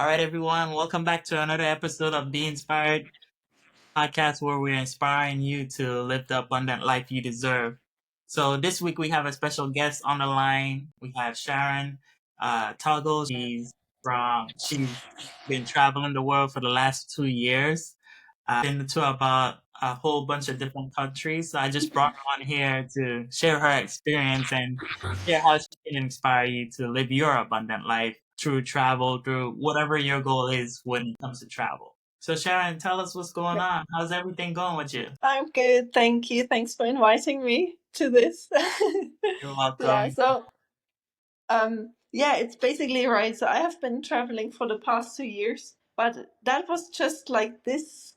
All right, everyone, welcome back to another episode of Be Inspired podcast where we're inspiring you to live the abundant life you deserve. So this week we have a special guest on the line. We have Sharon Toggle. She's been traveling the world for the last 2 years. Been to about a whole bunch of different countries. So I just brought her on here to share her experience and share how she can inspire you to live your abundant life through travel, through whatever your goal is when it comes to travel. So Sharon, tell us what's going on. How's everything going with you? I'm good, thank you. Thanks for inviting me to this. You're Yeah, welcome. so yeah, it's basically right. So I have been traveling for the past 2 years, but that was just like this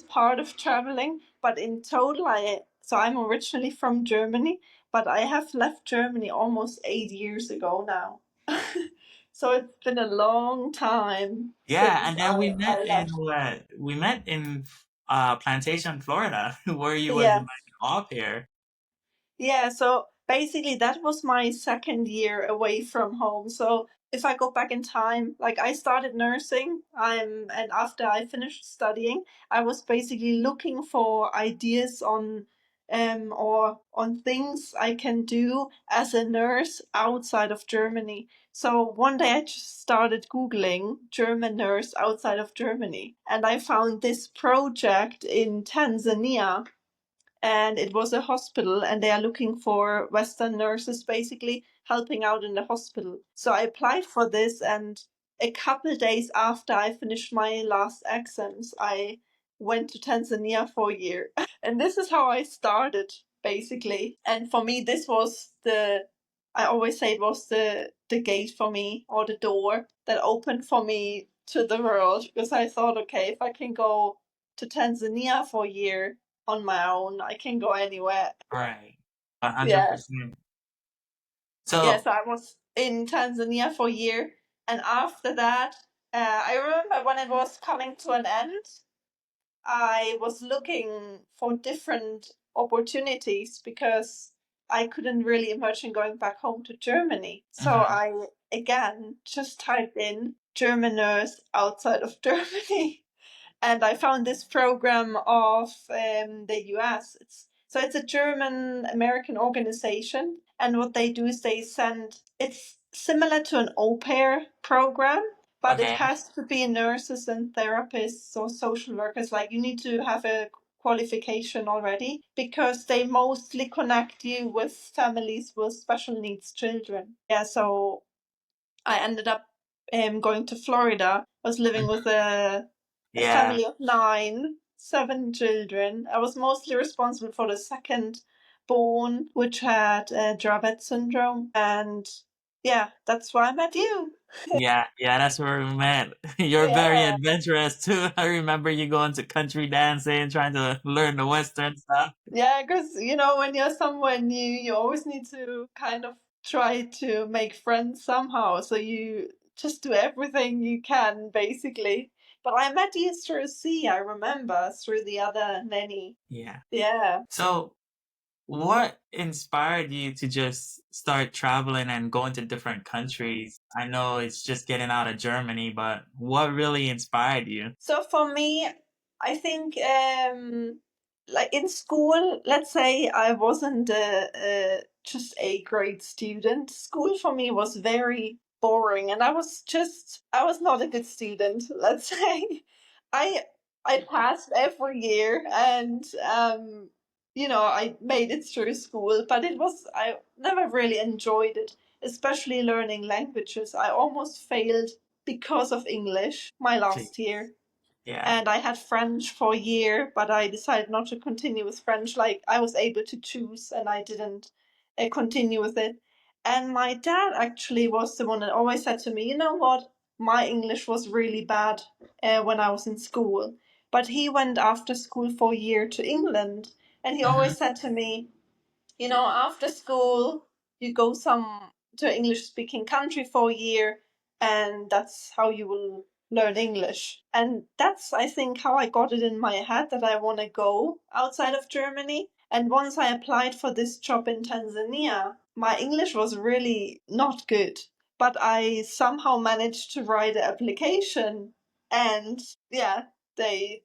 part of traveling. But in total, I'm originally from Germany, but I have left Germany almost 8 years ago now. So it's been a long time Yeah, since and then I left. we met in Plantation, Florida, where you was Yeah. like off here. Yeah, so basically that was my second year away from home. So if I go back in time, like I started nursing, and after I finished studying, I was basically looking for ideas on or on things I can do as a nurse outside of Germany. So one day I just started Googling German nurse outside of Germany, and I found this project in Tanzania, and it was a hospital, and they are looking for Western nurses basically helping out in the hospital. So I applied for this, and a couple days after I finished my last exams, I went to Tanzania for a year. And this is how I started basically. And for me, this was I always say it was the gate for me, or the door that opened for me to the world, because I thought, okay, if I can go to Tanzania for a year on my own, I can go anywhere. Right. 100%. Yeah. Yes, So, I was in Tanzania for a year. And after that, I remember when it was coming to an end, I was looking for different opportunities because I couldn't really imagine going back home to Germany. So mhm, I again just typed in German nurse outside of Germany, and I found this program of the US. It's a German American organization, and what they do is they send. It's similar to an au pair program, but it okay, has to be nurses and therapists or social workers. Like you need to have a qualification already, because they mostly connect you with families with special needs children. Yeah, so I ended up going to Florida. I was living with a yeah, family of nine, 7 children. I was mostly responsible for the second born, which had Dravet syndrome. And yeah, that's why I met you. yeah, that's where we met. You're very Yeah. adventurous too. I remember you going to country dancing, trying to learn the Western stuff. Yeah, because when you're somewhere new, you always need to kind of try to make friends somehow. So you just do everything you can, basically. But I met you through C, I remember, through the other nanny. Yeah. Yeah. So, what inspired you to just start traveling and going to different countries? I know it's just getting out of Germany, but what really inspired you? So for me, I think like in school, let's say I wasn't just a great student. School for me was very boring, and I was not a good student. Let's say I I passed every year, and I made it through school, but I never really enjoyed it, especially learning languages. I almost failed because of English my last Jeez. year. Yeah. And I had French for a year, but I decided not to continue with French. Like I was able to choose, and I didn't continue with it. And my dad actually was the one that always said to me, you know what? My English was really bad when I was in school. But he went after school for a year to England, and he Hmm. always said to me, after school, you go some to an English speaking country for a year, and that's how you will learn English. And that's, I think, how I got it in my head that I want to go outside of Germany. And once I applied for this job in Tanzania, my English was really not good. but I somehow managed to write an application, and yeah, they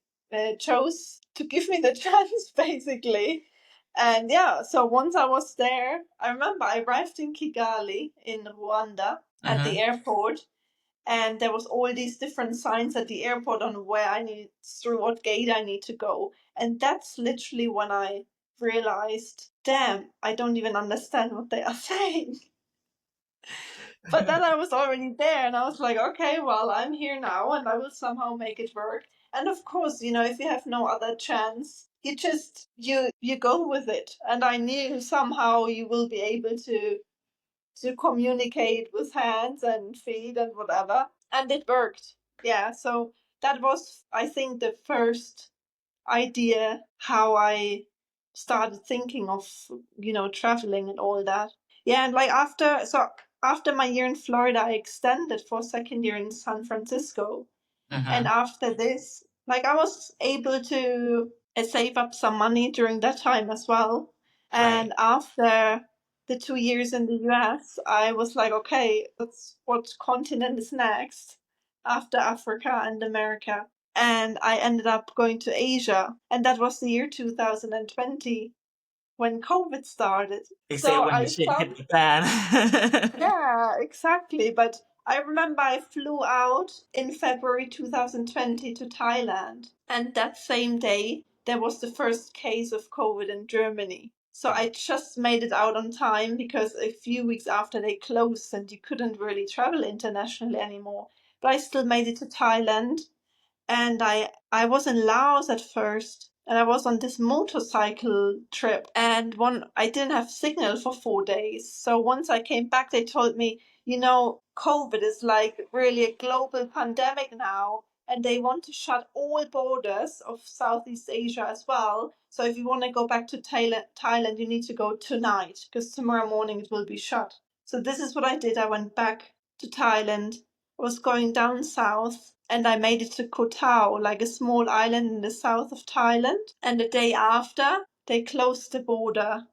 chose to give me the chance basically. And yeah, so once I was there, I remember I arrived in Kigali in Rwanda at the Mm-hmm. airport, and there was all these different signs at the airport on where I need through what gate I need to go. And that's literally when I realized, damn, I don't even understand what they are saying. But then I was already there, and I was like, okay, well, I'm here now, and I will somehow make it work. And of course, if you have no other chance, you go with it. And I knew somehow you will be able to communicate with hands and feet and whatever. And it worked. Yeah, so that was, I think, the first idea how I started thinking of, traveling and all that. Yeah, and like after my year in Florida, I extended for a second year in San Francisco. And Mm-hmm. after this, like I was able to save up some money during that time as well. Right. And after the 2 years in the US, I was like, okay, what continent is next after Africa and America? And I ended up going to Asia. And that was the year 2020 when COVID started. They say So when the I shit found hit the fan. yeah, exactly. But I remember I flew out in February 2020 to Thailand. And that same day, there was the first case of COVID in Germany. So I just made it out on time because a few weeks after they closed and you couldn't really travel internationally anymore. But I still made it to Thailand, and I was in Laos at first, and I was on this motorcycle trip, and one I didn't have signal for 4 days. So once I came back, they told me, COVID is like really a global pandemic now, and they want to shut all borders of Southeast Asia as well. So if you want to go back to Thailand, you need to go tonight because tomorrow morning it will be shut. So this is what I did. I went back to Thailand, was going down south, and I made it to Koh Tao, like a small island in the south of Thailand. And the day after, they closed the border,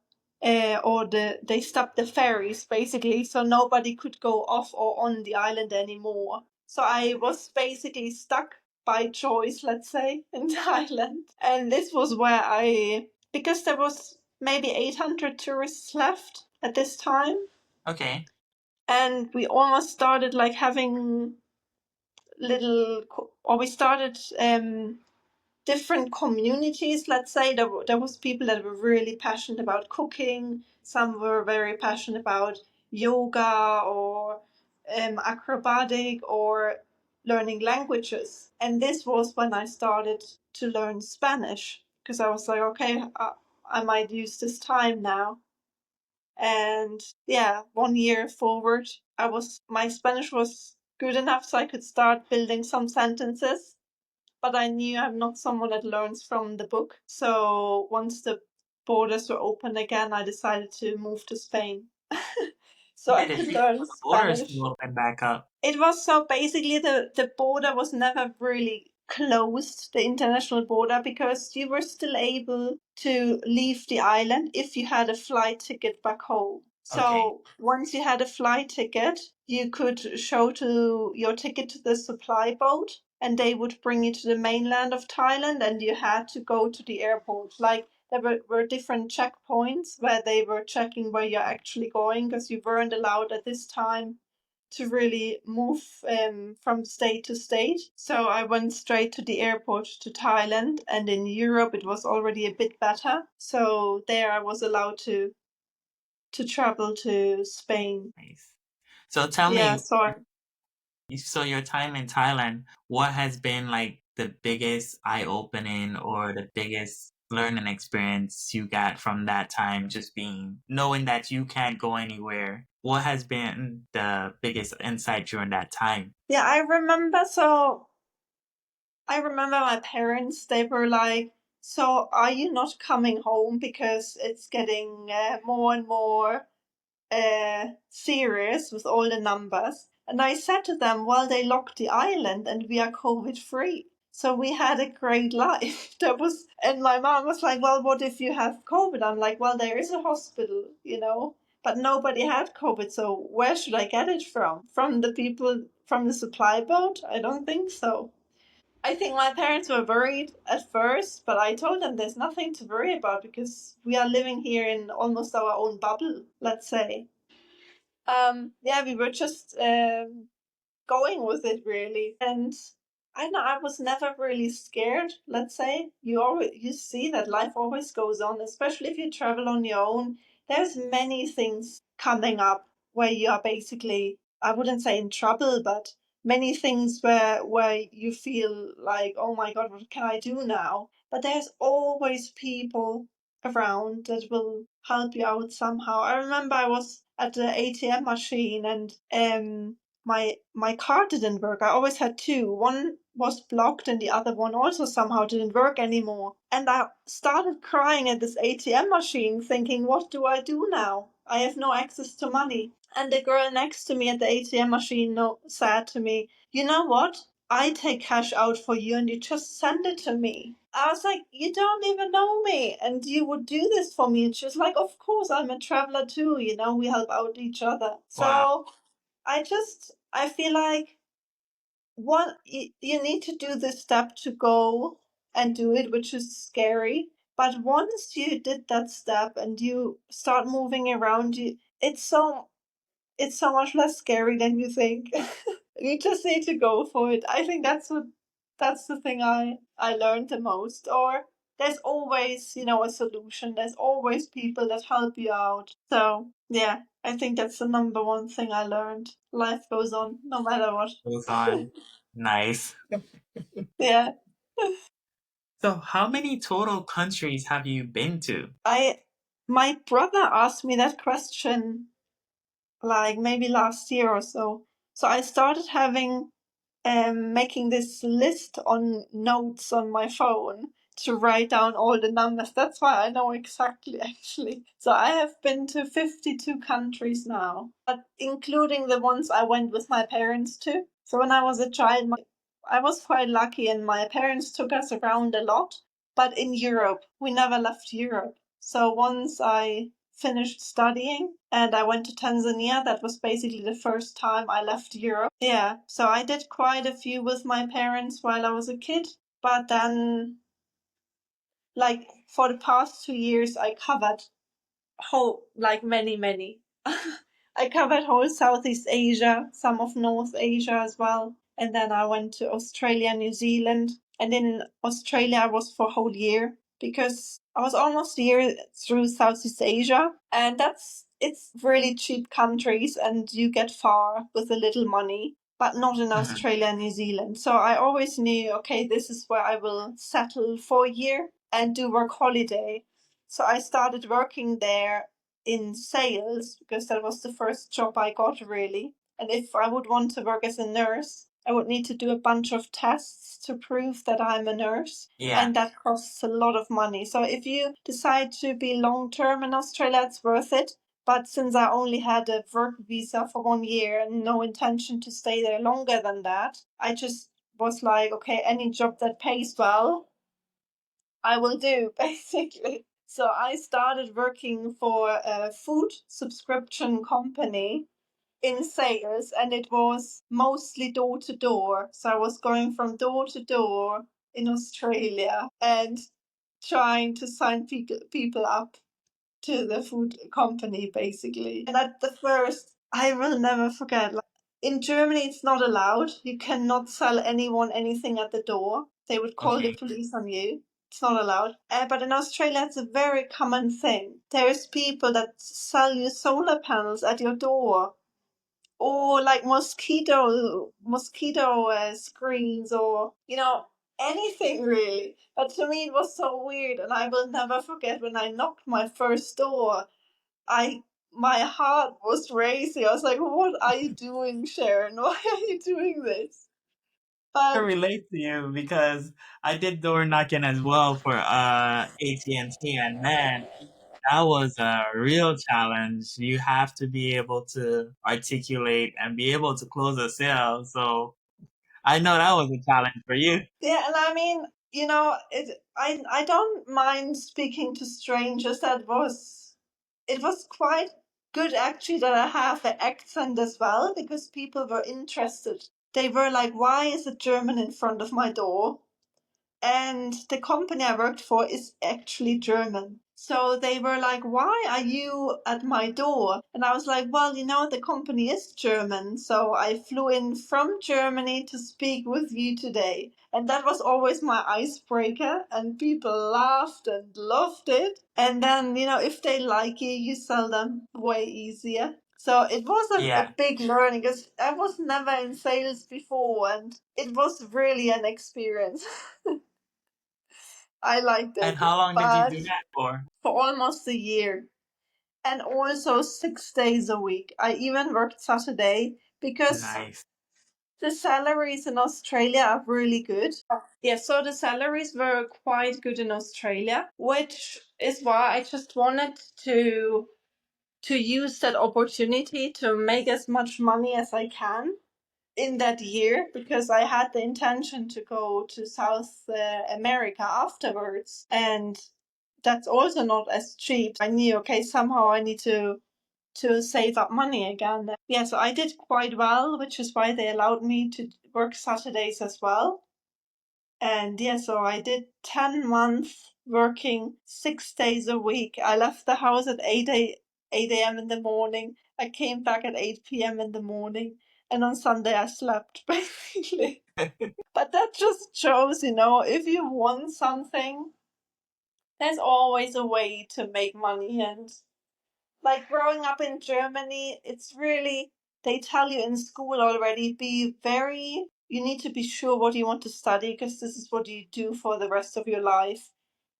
they stopped the ferries basically, so nobody could go off or on the island anymore. So I was basically stuck by choice, let's say, in Thailand. And this was where because there was maybe 800 tourists left at this time, Okay. and we almost started like having or we started different communities. Let's say there was people that were really passionate about cooking. Some were very passionate about yoga or acrobatic or learning languages. And this was when I started to learn Spanish because I was like, okay, I might use this time now. And yeah, 1 year forward, my Spanish was good enough so I could start building some sentences. But I knew I'm not someone that learns from the book. So once the borders were open again, I decided to move to Spain so When I did it could feel like learn the borders Spanish. will open back up? It was so basically the border was never really closed, the international border, because you were still able to leave the island if you had a flight ticket back home. Okay. So once you had a flight ticket, you could show to your ticket to the supply boat, and they would bring you to the mainland of Thailand, and you had to go to the airport. Like there were different checkpoints where they were checking where you're actually going because you weren't allowed at this time to really move from state to state. So I went straight to the airport to Thailand, and in Europe it was already a bit better. So there I was allowed to travel to Spain. Nice. So tell Yeah, me, so so your time in Thailand, what has been like the biggest eye-opening or the biggest learning experience you got from that time, just being knowing that you can't go anywhere? What has been the biggest insight during that time? yeah, I remember my parents, they were like, so are you not coming home because it's getting more and more serious with all the numbers. And I said to them, well, they locked the island and we are COVID free. So we had a great life. And my mom was like, well, what if you have COVID? I'm like, well, there is a hospital, but nobody had COVID. So where should I get it from? From the people from the supply boat? I don't think so. I think my parents were worried at first, but I told them there's nothing to worry about because we are living here in almost our own bubble, let's say. Yeah, we were just going with it really. And I know I was never really scared, let's say. You see that life always goes on, especially if you travel on your own. There's many things coming up where you are basically, I wouldn't say in trouble, but many things where you feel like, oh my god, what can I do now? But there's always people around that will help you out somehow. I remember I was at the ATM machine and my card didn't work. I always had two. One was blocked and the other one also somehow didn't work anymore. And I started crying at this ATM machine thinking, what do I do now? I have no access to money. And the girl next to me at the ATM machine said to me, you know what? I take cash out for you and you just send it to me. I was like, you don't even know me and you would do this for me. And she was like, of course, I'm a traveler too. We help out each other. Wow. So I feel like you need to do this step to go and do it, which is scary. But once you did that step and you start moving around, it's so much less scary than you think. You just need to go for it. I think that's the thing I learned the most. Or there's always, a solution. There's always people that help you out. So yeah, I think that's the number one thing I learned. Life goes on no matter what. Goes on. Nice. Yeah. So, how many total countries have you been to? I My brother asked me that question like maybe last year or so. So I started having making this list on notes on my phone to write down all the numbers. That's why I know exactly actually. So I have been to 52 countries now, but including the ones I went with my parents to. So when I was a child, I was quite lucky and my parents took us around a lot, but in Europe. We never left Europe. So once I finished studying and I went to Tanzania. That was basically the first time I left Europe. Yeah, so I did quite a few with my parents while I was a kid, but then, like, for the past 2 years, I covered like many. I covered whole Southeast Asia, some of North Asia as well. And then I went to Australia, New Zealand. And in Australia, I was for a whole year because I was almost a year through Southeast Asia. And it's really cheap countries and you get far with a little money, but not in Mhm. Australia and New Zealand. So I always knew, okay, this is where I will settle for a year and do work holiday. So I started working there in sales because that was the first job I got really. And if I would want to work as a nurse, I would need to do a bunch of tests to prove that I'm a nurse. Yeah. And that costs a lot of money. So if you decide to be long term in Australia, it's worth it. But since I only had a work visa for 1 year and no intention to stay there longer than that, I just was like, okay, any job that pays well, I will do, basically. So I started working for a food subscription company in sales, and it was mostly door to door. So I was going from door to door in Australia and trying to sign people up to the food company, basically. And at the first, I will never forget. Like, in Germany, it's not allowed. You cannot sell anyone anything at the door. They would call the Okay. police on you. It's not allowed. But in Australia, it's a very common thing. There's people that sell you solar panels at your door, or like mosquito screens, or anything really. But to me, it was so weird, and I will never forget when I knocked my first door. I My heart was racing. I was like, "What are you doing, Sharon? Why are you doing this?" I But relate to you because I did door knocking as well for AT&T, and man, that was a real challenge. You have to be able to articulate and be able to close a sale. So I know that was a challenge for you. yeah, and I mean, I don't mind speaking to strangers. It was quite good actually that I have an accent as well because people were interested. They were like, why is a German in front of my door? And the company I worked for is actually German. So they were like, why are you at my door? And I was like, well, the company is German. So I flew in from Germany to speak with you today. And that was always my icebreaker. And people laughed and loved it. And then, if they like you, you sell them way easier. So it was a Yeah. big learning because I was never in sales before and it was really an experience. I liked And it, how long did you but do that for? for almost a year and also 6 days a week. I even worked Saturday because Nice. the salaries in Australia are really good. Yeah, so the salaries were quite good in Australia, which is why I just wanted to use that opportunity to make as much money as I can in that year because I had the intention to go to South America afterwards. And that's also not as cheap. I knew, okay, somehow I need to save up money again. Yeah, so I did quite well, which is why they allowed me to work Saturdays as well. And yeah, so I did 10 months working 6 days a week. I left the house at 8 a.m. in the morning. I came back at 8 p.m. in the morning. And on Sunday I slept, basically. But that just shows, if you want something, there's always a way to make money. And like growing up in Germany, it's really, they tell you in school already, you need to be sure what you want to study because this is what you do for the rest of your life.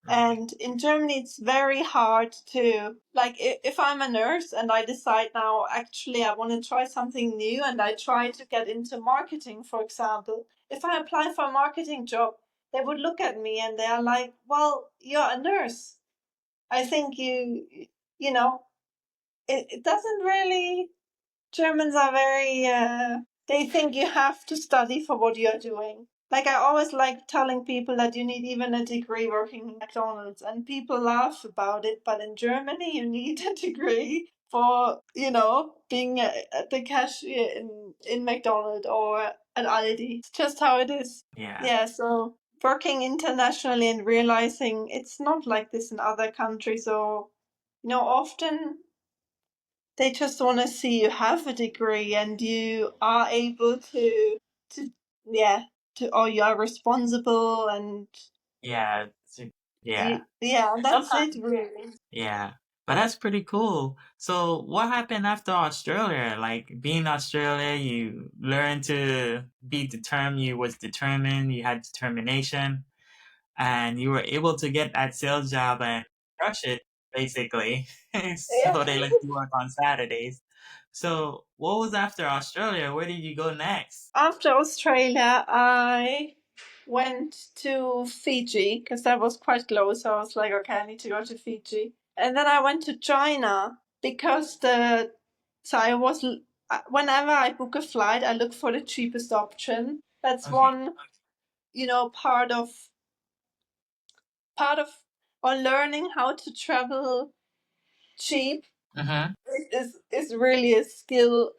Right. And in Germany, it's very hard to, like, if I'm a nurse and I decide now, actually, I want to try something new and I try to get into marketing, for example, if I apply for a marketing job, they would look at me and they are like, well, you're a nurse. I think you know, it doesn't really, Germans are very, they think you have to study for what you're doing. Like, I always like telling people that you need even a degree working in McDonald's, and people laugh about it, but in Germany, you need a degree for, being at the cashier in McDonald's or at Aldi. It's just how it is. Yeah. Yeah, so working internationally and realizing it's not like this in other countries, or, often they just want to see you have a degree and you are able to yeah or you are responsible and Yeah. Yeah. yeah, that's Sometimes. it really. Yeah. But that's pretty cool. So what happened after Australia? Like being in Australia, you learned to be determined. You was determined. You had determination, and you were able to get that sales job and crush it, basically. Yeah. So they let you work on Saturdays. So what was after Australia? Where did you go next? After Australia, I went to Fiji because that was quite close. So I was like, okay, I need to go to Fiji. And then I went to China because so I was, whenever I book a flight, I look for the cheapest option. That's Okay. one, part of or learning how to travel cheap Mm-hmm. is really a skill.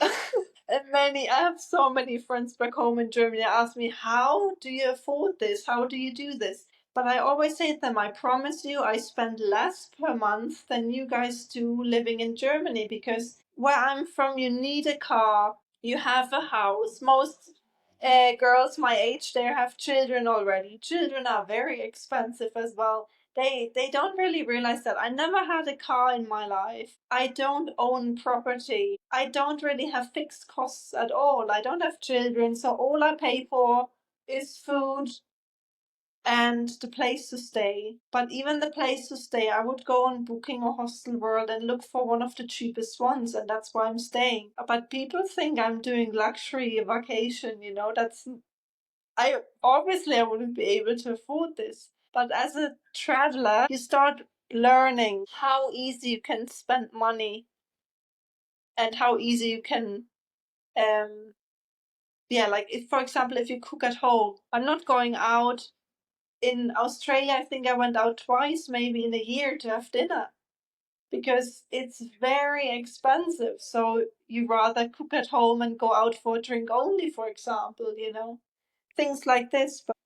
And I have so many friends back home in Germany ask me, how do you afford this? How do you do this? But I always say to them, I promise you, I spend less per month than you guys do living in Germany because where I'm from, you need a car, you have a house. Most girls my age there have children already. Children are very expensive as well. They don't really realize that I never had a car in my life. I don't own property. I don't really have fixed costs at all. I don't have children, so all I pay for is food and the place to stay. But even the place to stay, I would go on Booking or Hostel World and look for one of the cheapest ones, and that's where I'm staying. But people think I'm doing luxury vacation, that's I wouldn't be able to afford this. But as a traveler, you start learning how easy you can spend money and how easy you can, um, like if, for example, if you cook at home, I'm not going out. In Australia, I think I went out twice, maybe in a year to have dinner. because it's very expensive. So you rather cook at home and go out for a drink only, for example, things like this. But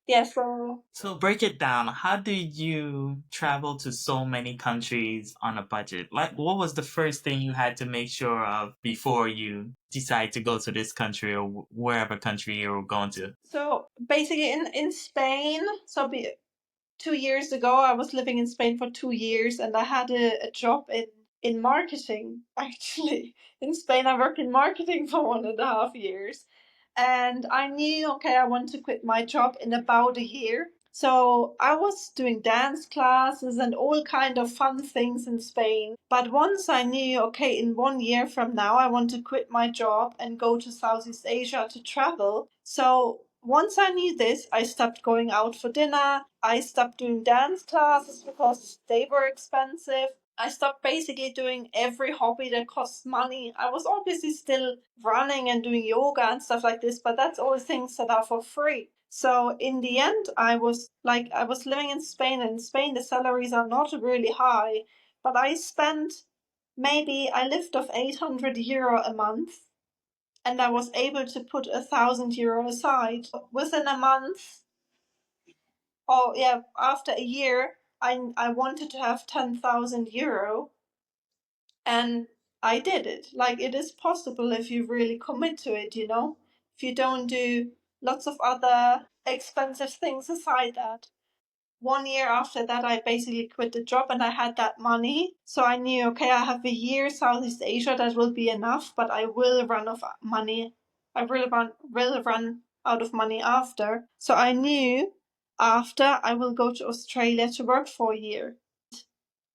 yeah, so So break it down. How did you travel to so many countries on a budget? Like, what was the first thing you had to make sure of before you decide to go to this country or wherever country you were going to? basically in Spain, 2 years ago, I was living in Spain for 2 years, and I had a job in marketing. Actually, in Spain, I worked in marketing for 1.5 years, and I knew, okay, I want to quit my job in about a year. So I was doing dance classes and all kind of fun things in Spain. But once I knew, okay, in 1 year from now, I want to quit my job and go to Southeast Asia to travel. So once I knew this, I stopped going out for dinner. I stopped doing dance classes because they were expensive. I stopped basically doing every hobby that costs money. I was obviously still running and doing yoga and stuff like this, but that's all things that are for free. So in the end, I was living in Spain, and in Spain the salaries are not really high, but I spent maybe I lived off 800 euro a month, and I was able to put 1,000 euro aside within a month. Oh yeah, after a year, I wanted to have 10,000 euro, and I did it. Like, it is possible if you really commit to it. If you don't do lots of other expensive things aside that. 1 year after that, I basically quit the job and I had that money. So I knew, okay, I have a year Southeast Asia, that will be enough, but I will run out of money. I will run out of money after. So I knew after I will go to Australia to work for a year.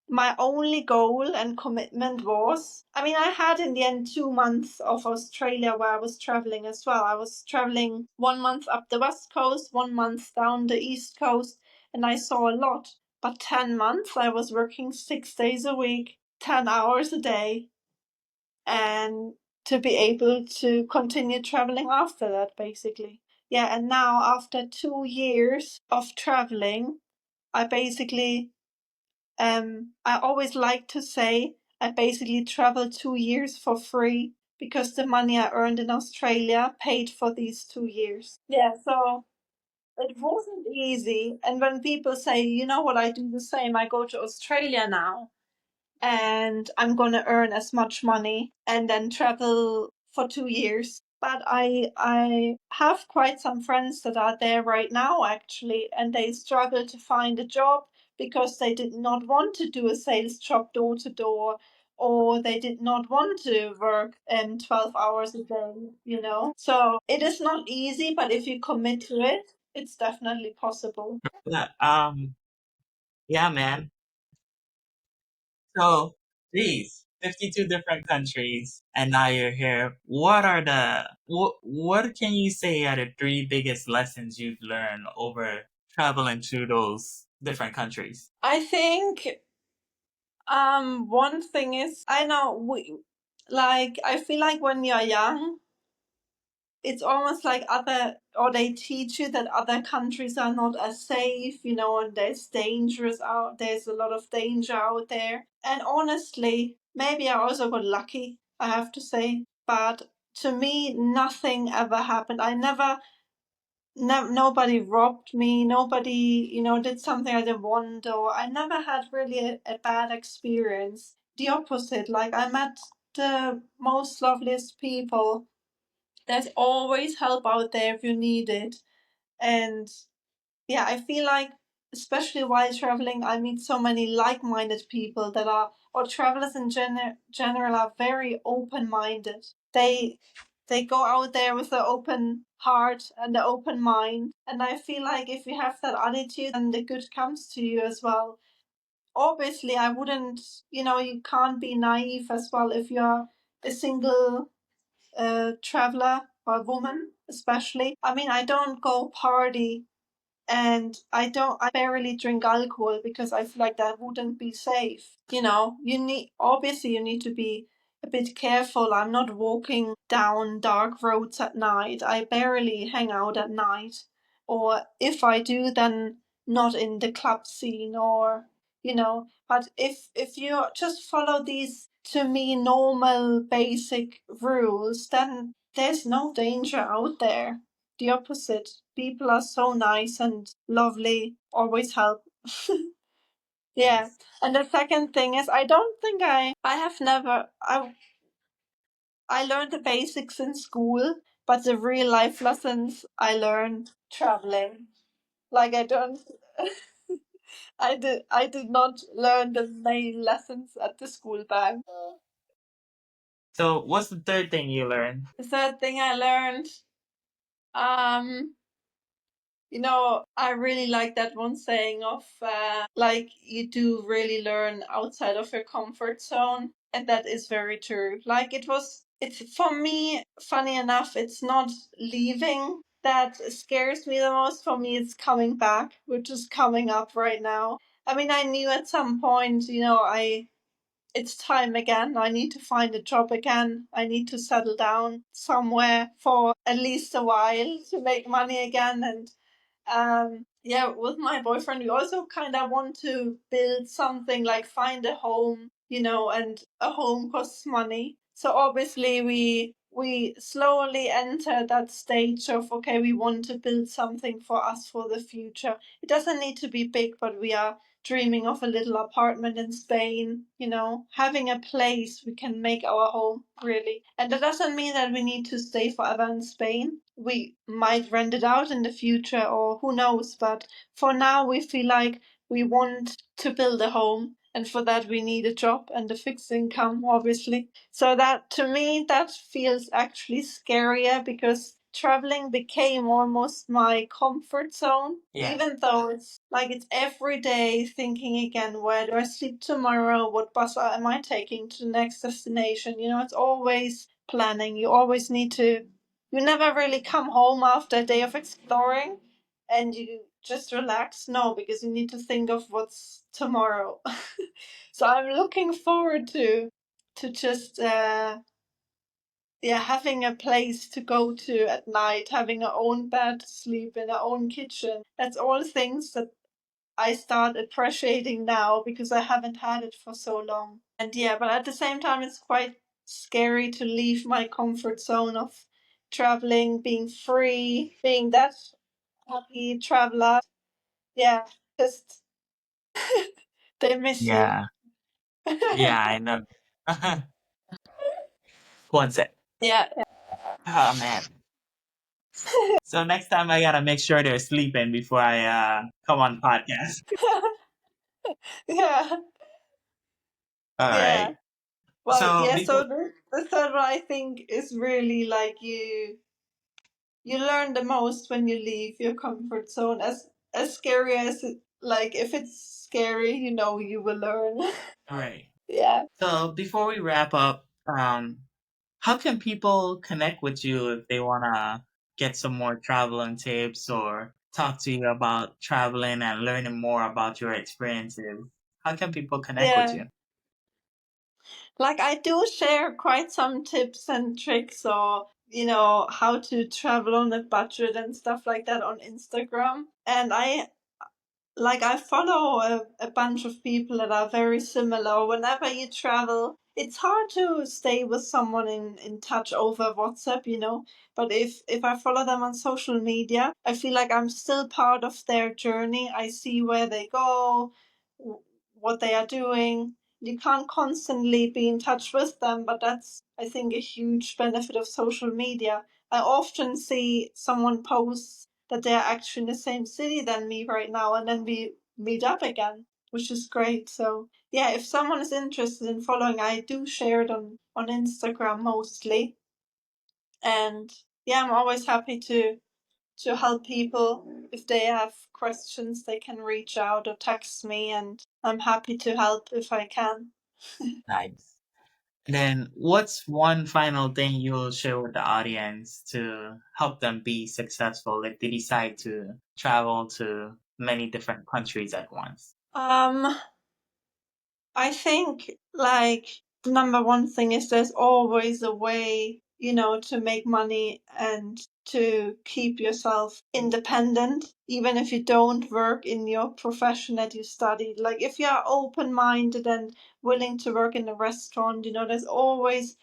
My only goal and commitment was, I mean, I had in the end 2 months of Australia where I was traveling as well. I was traveling 1 month up the west coast, 1 month down the east coast, and I saw a lot. But 10 months I was working 6 days a week, 10 hours a day, and to be able to continue traveling after that, basically. Yeah, and now after 2 years of traveling, I basically I always like to say I basically traveled 2 years for free because the money I earned in Australia paid for these 2 years. Yeah, so it wasn't easy. And when people say, you know what, I do the same, I go to Australia now and I'm going to earn as much money and then travel for 2 years. But I have quite some friends that are there right now actually, and they struggle to find a job because they did not want to do a sales job door to door, or they did not want to work 12 hours a day. So it is not easy, but if you commit to it, it's definitely possible. Yeah, yeah, man. So, geez, 52 different countries, and now you're here. What can you say are the three biggest lessons you've learned over traveling through those different countries? I think one thing is, I know I feel like when you're young, it's almost like they teach you that other countries are not as safe, and there's a lot of danger out there. And honestly, maybe I also got lucky, I have to say. But to me, nothing ever happened. I never, no, nobody robbed me, nobody, did something I didn't want, or I never had really a bad experience. The opposite, like, I met the most loveliest people. There's always help out there if you need it. And yeah, I feel like, especially while traveling, I meet so many like minded people or travelers in general are very open minded. They go out there with an open heart and an open mind. And I feel like if you have that attitude, then the good comes to you as well. Obviously, I wouldn't, you can't be naive as well if you're a single traveler or woman, especially. I mean, I don't go party, and I barely drink alcohol because I feel like that wouldn't be safe. You need to be a bit careful. I'm not walking down dark roads at night. I barely hang out at night. Or if I do, then not in the club scene, or, But if you just follow these, to me, normal basic rules, then there's no danger out there. The opposite. People are so nice and lovely, always help. Yeah. Nice. And the second thing is, I don't think I have never I learned the basics in school, but the real life lessons I learned traveling. Like I don't I did not learn the main lessons at the school bank. So, what's the third thing you learned? The third thing I learned, um, I really like that one saying of like you do really learn outside of your comfort zone, and that is very true. Like it's for me, funny enough, it's not leaving that scares me the most. For me, it's coming back, which is coming up right now. I mean, I knew at some point, I it's time again. I need to find a job again. I need to settle down somewhere for at least a while to make money again. And yeah, with my boyfriend, we also kind of want to build something, like find a home, and a home costs money. So obviously we slowly enter that stage of, okay, we want to build something for us for the future. It doesn't need to be big, but we are dreaming of a little apartment in Spain, having a place we can make our home, really. And that doesn't mean that we need to stay forever in Spain. We might rent it out in the future, or who knows, but for now, we feel like we want to build a home. And for that, we need a job and a fixed income, obviously. So that, to me, that feels actually scarier, because traveling became almost my comfort zone, Yeah. even though it's like it's every day thinking again, where do I sleep tomorrow? What bus am I taking to the next destination? It's always planning. You always need to, you never really come home after a day of exploring and you just relax. No, because you need to think of what's tomorrow. So I'm looking forward to just yeah, having a place to go to at night, having our own bed, sleep in our own kitchen. That's all things that I start appreciating now, because I haven't had it for so long. And yeah, but at the same time, it's quite scary to leave my comfort zone of traveling, being free, being that happy traveler. Yeah, just they miss you. Yeah. Yeah, I know. One sec. Yeah. Oh man. So next time I gotta make sure they're sleeping before I come on podcast. Yeah. All Yeah. right. Well, So yeah, so before, the third one I think is really like you learn the most when you leave your comfort zone. As scary as it, like if it's scary, you will learn. all right. Yeah. So before we wrap up, how can people connect with you if they wanna get some more traveling tips or talk to you about traveling and learning more about your experiences? How can people connect with Yeah. you? Like I do share quite some tips and tricks, or how to travel on a budget and stuff like that on Instagram. And I follow a bunch of people that are very similar. Whenever you travel, it's hard to stay with someone in touch over WhatsApp, But if I follow them on social media, I feel like I'm still part of their journey. I see where they go, what they are doing. You can't constantly be in touch with them, but that's, I think, a huge benefit of social media. I often see someone post that they're actually in the same city than me right now, and then we meet up again, which is great. So yeah, if someone is interested in following, I do share it on Instagram mostly. And yeah, I'm always happy to help people. If they have questions, they can reach out or text me, and I'm happy to help if I can. Nice. Then, what's one final thing you'll share with the audience to help them be successful if they decide to travel to many different countries at once? I think, like, the number one thing is there's always a way to make money and to keep yourself independent, even if you don't work in your profession that you studied. Like if you are open minded and willing to work in a restaurant, there's always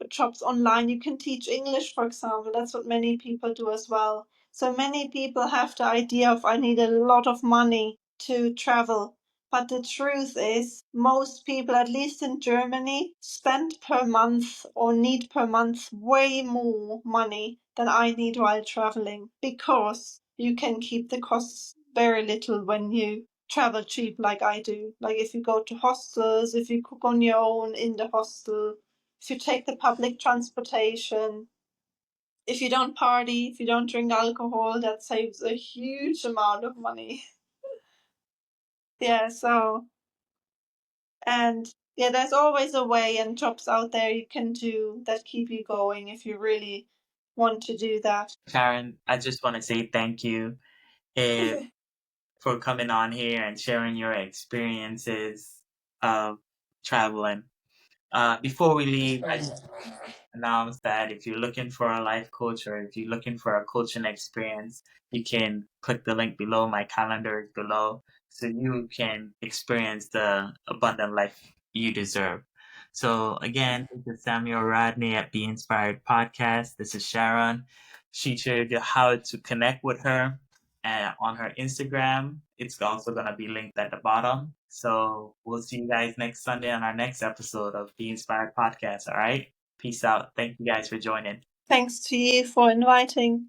jobs online. You can teach English, for example. That's what many people do as well. So many people have the idea of I need a lot of money to travel. But the truth is, most people, at least in Germany, spend per month or need per month way more money than I need while traveling because you can keep the costs very little when you travel cheap like I do. Like if you go to hostels, if you cook on your own in the hostel, if you take the public transportation, if you don't party, if you don't drink alcohol, that saves a huge amount of money. Yeah, so and yeah, there's always a way and jobs out there you can do that keep you going if you really want to do that. Sharon, I just want to say thank you eh, for coming on here and sharing your experiences of traveling. Before we leave, I just announce that if you're looking for a life coach or if you're looking for a coaching experience, you can click the link below. My calendar is below, so you can experience the abundant life you deserve. So again, this is Samuel Rodney at Be Inspired Podcast. This is Sharon. She shared how to connect with her on her Instagram. It's also going to be linked at the bottom. So we'll see you guys next Sunday on our next episode of Be Inspired Podcast. All right. Peace out. Thank you guys for joining. Thanks to you for inviting.